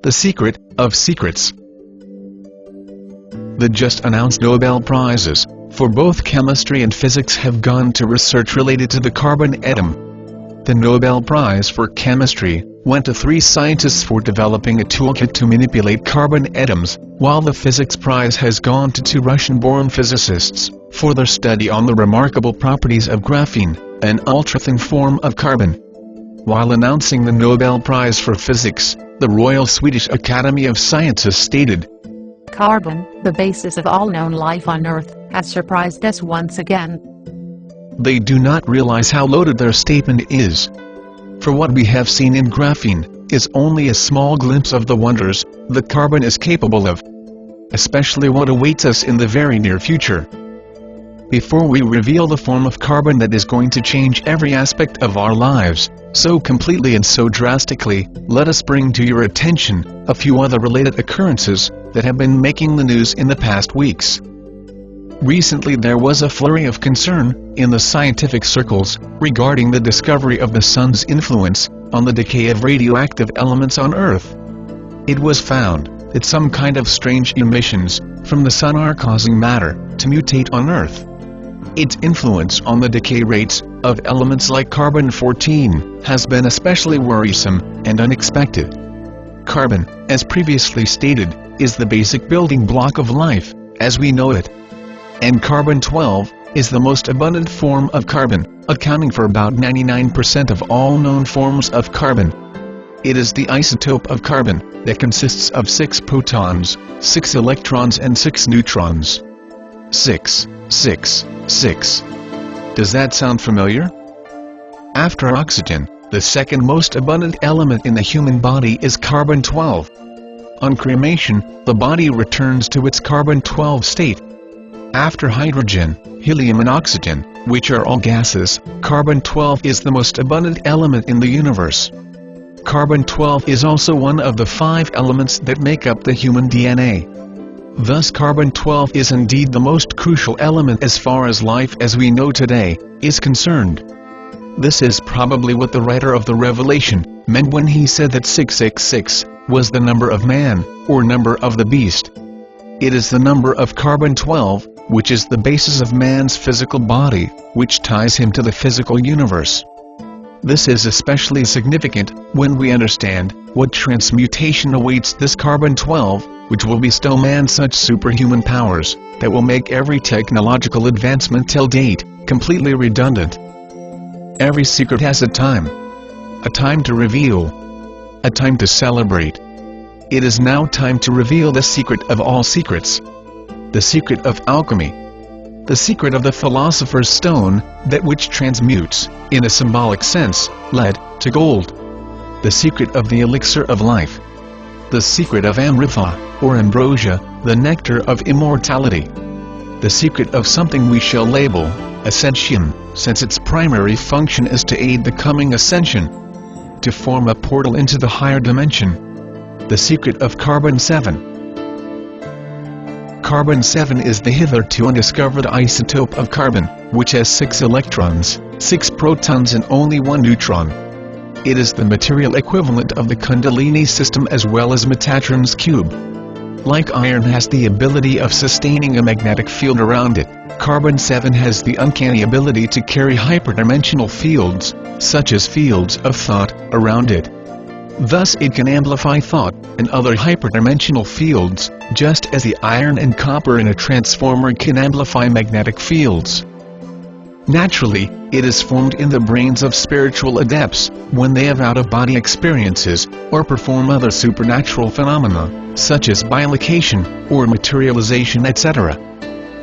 The secret of secrets. The just announced Nobel Prizes for both chemistry and physics have gone to research related to the carbon atom. The Nobel Prize for Chemistry went to 3 scientists for developing a toolkit to manipulate carbon atoms, while the Physics Prize has gone to 2 Russian-born physicists for their study on the remarkable properties of graphene, an ultra-thin form of carbon. While announcing the Nobel Prize for Physics, the Royal Swedish Academy of Sciences stated, "Carbon, the basis of all known life on Earth, has surprised us once again." They do not realize how loaded their statement is. For what we have seen in graphene is only a small glimpse of the wonders that carbon is capable of, especially what awaits us in the very near future. Before we reveal the form of carbon that is going to change every aspect of our lives, so completely and so drastically, let us bring to your attention a few other related occurrences that have been making the news in the past weeks. Recently there was a flurry of concern in the scientific circles regarding the discovery of the sun's influence on the decay of radioactive elements on Earth. It was found that some kind of strange emissions from the sun are causing matter to mutate on Earth. Its influence on the decay rates of elements like carbon-14 has been especially worrisome and unexpected. Carbon, as previously stated, is the basic building block of life, as we know it. And carbon-12 is the most abundant form of carbon, accounting for about 99% of all known forms of carbon. It is the isotope of carbon that consists of 6 protons, 6 electrons and 6 neutrons. 6, 6, 6. Does that sound familiar? After oxygen, the second most abundant element in the human body is carbon-12. On cremation, the body returns to its carbon-12 state. After hydrogen, helium and oxygen, which are all gases, carbon-12 is the most abundant element in the universe. Carbon-12 is also one of the 5 elements that make up the human DNA. Thus carbon-12 is indeed the most crucial element as far as life as we know today is concerned. This is probably what the writer of the Revelation meant when he said that 666 was the number of man, or number of the beast. It is the number of carbon-12, which is the basis of man's physical body, which ties him to the physical universe. This is especially significant when we understand what transmutation awaits this carbon-12, which will bestow man such superhuman powers that will make every technological advancement till date completely redundant. Every secret has a time to reveal, a time to celebrate. It is now time to reveal the secret of all secrets, the secret of alchemy, the secret of the philosopher's stone, that which transmutes, in a symbolic sense, lead to gold, the secret of the elixir of life, the secret of Amrita, or ambrosia, the nectar of immortality, the secret of something we shall label ascension, since its primary function is to aid the coming ascension, to form a portal into the higher dimension, the secret of carbon-7. Carbon-7 is the hitherto undiscovered isotope of carbon, which has 6 electrons, 6 protons and only 1 neutron. It is the material equivalent of the Kundalini system as well as Metatron's cube. Like iron has the ability of sustaining a magnetic field around it, carbon-7 has the uncanny ability to carry hyperdimensional fields, such as fields of thought, around it. Thus it can amplify thought and other hyperdimensional fields, just as the iron and copper in a transformer can amplify magnetic fields. Naturally, it is formed in the brains of spiritual adepts when they have out-of-body experiences or perform other supernatural phenomena, such as bilocation or materialization, etc.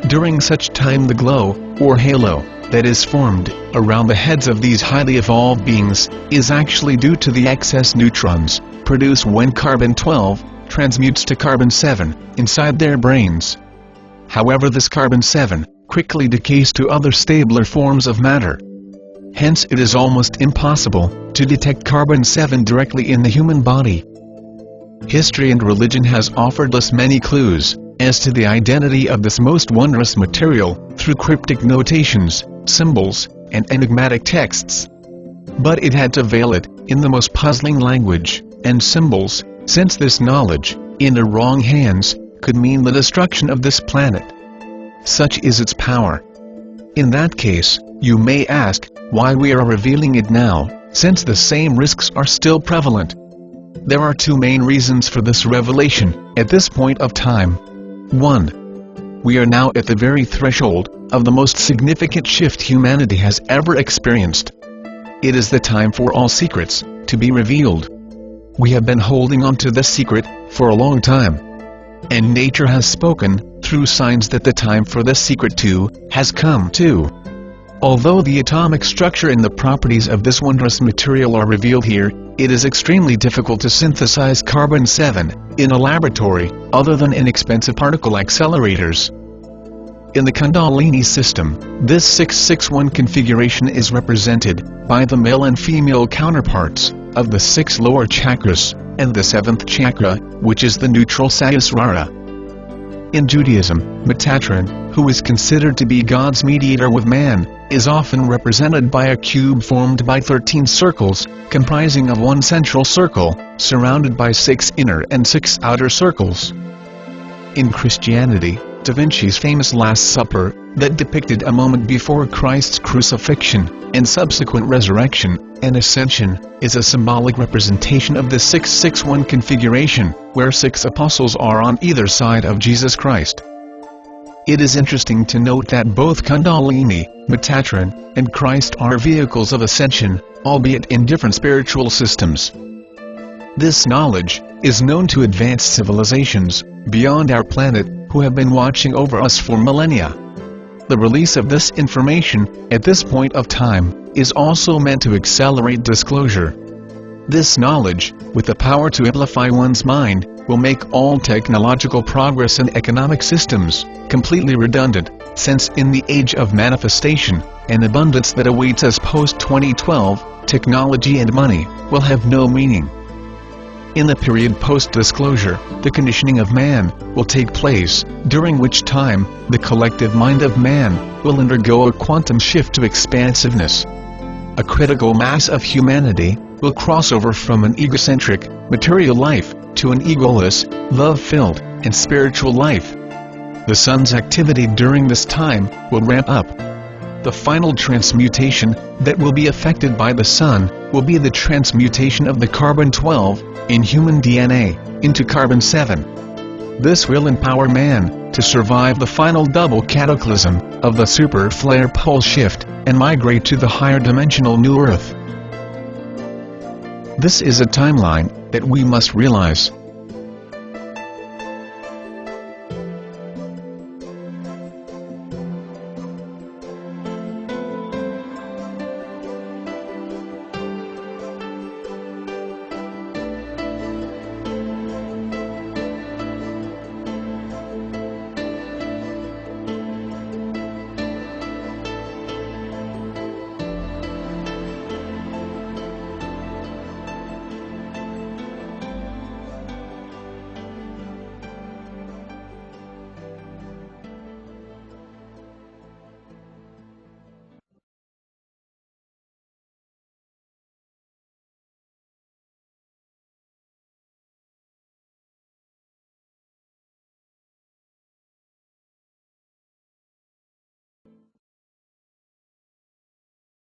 During such time the glow, or halo, that is formed around the heads of these highly evolved beings is actually due to the excess neutrons produced when carbon-12 transmutes to carbon-7 inside their brains. However, this carbon-7 quickly decays to other stabler forms of matter. Hence it is almost impossible to detect carbon-7 directly in the human body. History and religion has offered us many clues as to the identity of this most wondrous material through cryptic notations, symbols, and enigmatic texts. But it had to veil it in the most puzzling language and symbols since this knowledge, in the wrong hands, could mean the destruction of this planet. Such is its power. In that case, you may ask, why we are revealing it now, since the same risks are still prevalent. There are two main reasons for this revelation, at this point of time. 1. We are now at the very threshold of the most significant shift humanity has ever experienced. It is the time for all secrets to be revealed. We have been holding on to this secret for a long time. And nature has spoken, through signs, that the time for this secret too has come too. Although the atomic structure and the properties of this wondrous material are revealed here, it is extremely difficult to synthesize carbon-7 in a laboratory, other than in expensive particle accelerators. In the Kundalini system, this 661 configuration is represented by the male and female counterparts of the 6 lower chakras, and the 7th chakra, which is the neutral Sahasrara. In Judaism, Metatron, who is considered to be God's mediator with man, is often represented by a cube formed by 13 circles, comprising of one central circle, surrounded by 6 inner and 6 outer circles. In Christianity, Da Vinci's famous Last Supper, that depicted a moment before Christ's crucifixion, and subsequent resurrection and ascension, is a symbolic representation of the 661 configuration, where 6 apostles are on either side of Jesus Christ. It is interesting to note that both Kundalini, Metatron, and Christ are vehicles of ascension, albeit in different spiritual systems. This knowledge is known to advanced civilizations beyond our planet, who have been watching over us for millennia. The release of this information, at this point of time, is also meant to accelerate disclosure. This knowledge, with the power to amplify one's mind, will make all technological progress and economic systems completely redundant, since in the age of manifestation and abundance that awaits us post-2012, technology and money will have no meaning. In the period post-disclosure, the conditioning of man will take place, during which time, the collective mind of man will undergo a quantum shift to expansiveness. A critical mass of humanity will cross over from an egocentric, material life, to an egoless, love-filled, and spiritual life. The sun's activity during this time will ramp up. The final transmutation that will be affected by the sun will be the transmutation of the carbon-12 in human DNA into carbon-7. This will empower man to survive the final double cataclysm of the super flare pole shift and migrate to the higher dimensional new Earth. This is a timeline that we must realize.